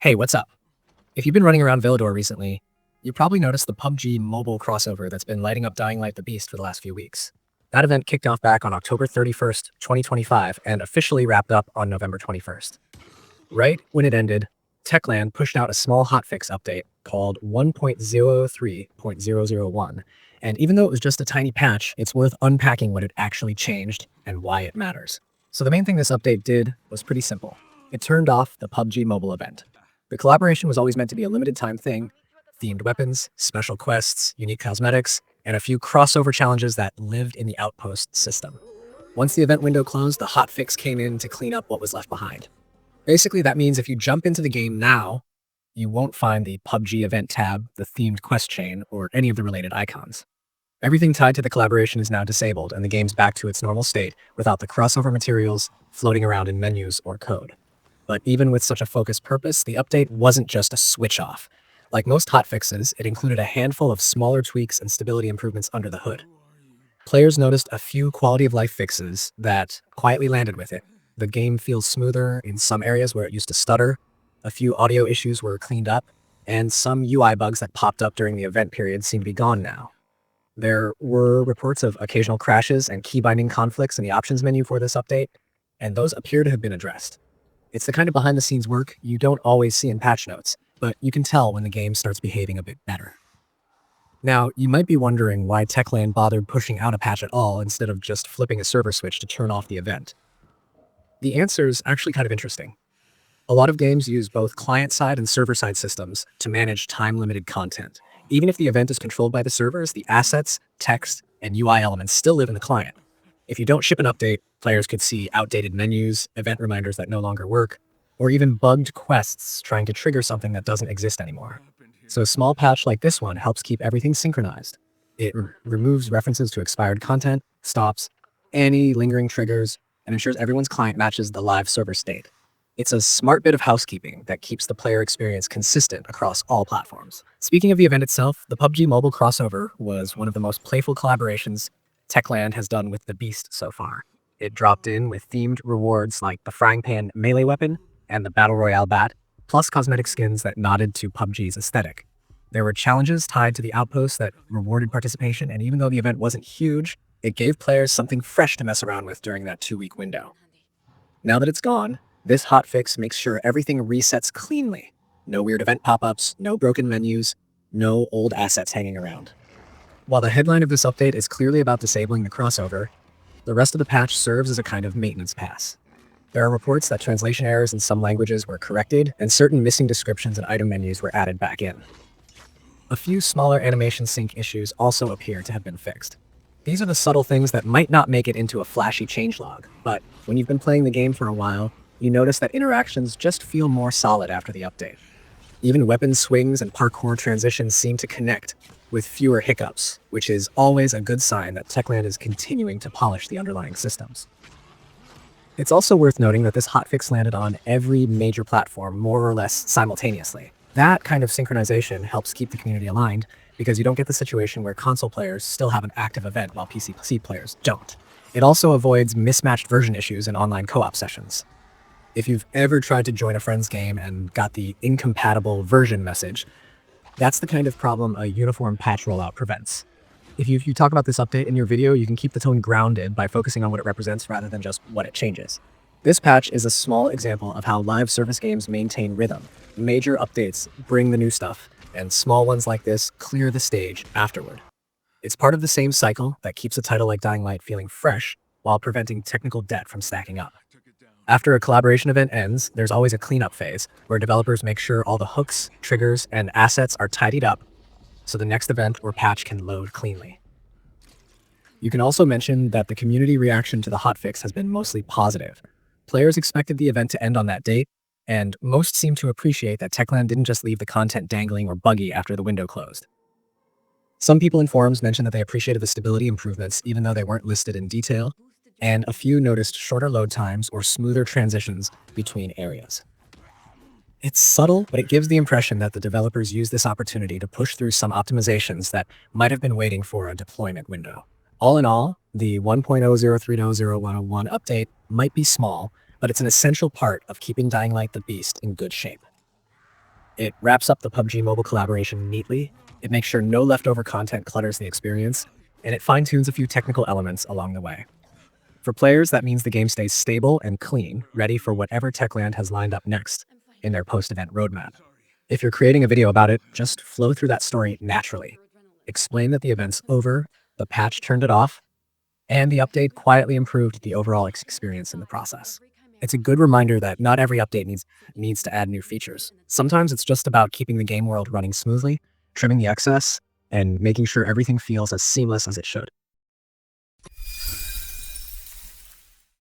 Hey, what's up? If you've been running around Villedor recently, you probably noticed the PUBG Mobile crossover that's been lighting up Dying Light the Beast for the last few weeks. That event kicked off back on October 31st, 2025, and officially wrapped up on November 21st. Right when it ended, Techland pushed out a small hotfix update called 1.03.001, and even though it was just a tiny patch, it's worth unpacking what it actually changed and why it matters. So the main thing this update did was pretty simple. It turned off the PUBG Mobile event. The collaboration was always meant to be a limited time thing: themed weapons, special quests, unique cosmetics, and a few crossover challenges that lived in the Outpost system. Once the event window closed, the hotfix came in to clean up what was left behind. Basically, that means if you jump into the game now, you won't find the PUBG event tab, the themed quest chain, or any of the related icons. Everything tied to the collaboration is now disabled, and the game's back to its normal state without the crossover materials floating around in menus or code. But even with such a focused purpose, the update wasn't just a switch off. Like most hotfixes, it included a handful of smaller tweaks and stability improvements under the hood. Players noticed a few quality of life fixes that quietly landed with it. The game feels smoother in some areas where it used to stutter, a few audio issues were cleaned up, and some UI bugs that popped up during the event period seem to be gone now. There were reports of occasional crashes and key binding conflicts in the options menu for this update, and those appear to have been addressed. It's the kind of behind-the-scenes work you don't always see in patch notes, but you can tell when the game starts behaving a bit better. Now, you might be wondering why Techland bothered pushing out a patch at all instead of just flipping a server switch to turn off the event. The answer is actually kind of interesting. A lot of games use both client-side and server-side systems to manage time-limited content. Even if the event is controlled by the servers, the assets, text, and UI elements still live in the client. If you don't ship an update, players could see outdated menus, event reminders that no longer work, or even bugged quests trying to trigger something that doesn't exist anymore. So a small patch like this one helps keep everything synchronized. It removes references to expired content, stops any lingering triggers, and ensures everyone's client matches the live server state. It's a smart bit of housekeeping that keeps the player experience consistent across all platforms. Speaking of the event itself, the PUBG Mobile crossover was one of the most playful collaborations Techland has done with the Beast so far. It dropped in with themed rewards like the frying pan melee weapon and the Battle Royale bat, plus cosmetic skins that nodded to PUBG's aesthetic. There were challenges tied to the Outpost that rewarded participation, and even though the event wasn't huge, it gave players something fresh to mess around with during that 2-week window. Now that it's gone, this hotfix makes sure everything resets cleanly. No weird event pop-ups, no broken menus, no old assets hanging around. While the headline of this update is clearly about disabling the crossover, the rest of the patch serves as a kind of maintenance pass. There are reports that translation errors in some languages were corrected, and certain missing descriptions and item menus were added back in. A few smaller animation sync issues also appear to have been fixed. These are the subtle things that might not make it into a flashy changelog, but when you've been playing the game for a while, you notice that interactions just feel more solid after the update. Even weapon swings and parkour transitions seem to connect, with fewer hiccups, which is always a good sign that Techland is continuing to polish the underlying systems. It's also worth noting that this hotfix landed on every major platform more or less simultaneously. That kind of synchronization helps keep the community aligned, because you don't get the situation where console players still have an active event while PC players don't. It also avoids mismatched version issues in online co-op sessions. If you've ever tried to join a friend's game and got the incompatible version message, that's the kind of problem a uniform patch rollout prevents. If you talk about this update in your video, you can keep the tone grounded by focusing on what it represents rather than just what it changes. This patch is a small example of how live service games maintain rhythm. Major updates bring the new stuff, and small ones like this clear the stage afterward. It's part of the same cycle that keeps a title like Dying Light feeling fresh while preventing technical debt from stacking up. After a collaboration event ends, there's always a cleanup phase where developers make sure all the hooks, triggers, and assets are tidied up so the next event or patch can load cleanly. You can also mention that the community reaction to the hotfix has been mostly positive. Players expected the event to end on that date, and most seem to appreciate that Techland didn't just leave the content dangling or buggy after the window closed. Some people in forums mentioned that they appreciated the stability improvements even though they weren't listed in detail, and a few noticed shorter load times or smoother transitions between areas. It's subtle, but it gives the impression that the developers used this opportunity to push through some optimizations that might have been waiting for a deployment window. All in all, the 1.003.001 update might be small, but it's an essential part of keeping Dying Light the Beast in good shape. It wraps up the PUBG Mobile collaboration neatly, it makes sure no leftover content clutters the experience, and it fine-tunes a few technical elements along the way. For players, that means the game stays stable and clean, ready for whatever Techland has lined up next in their post-event roadmap. If you're creating a video about it, just flow through that story naturally. Explain that the event's over, the patch turned it off, and the update quietly improved the overall experience in the process. It's a good reminder that not every update needs to add new features. Sometimes it's just about keeping the game world running smoothly, trimming the excess, and making sure everything feels as seamless as it should.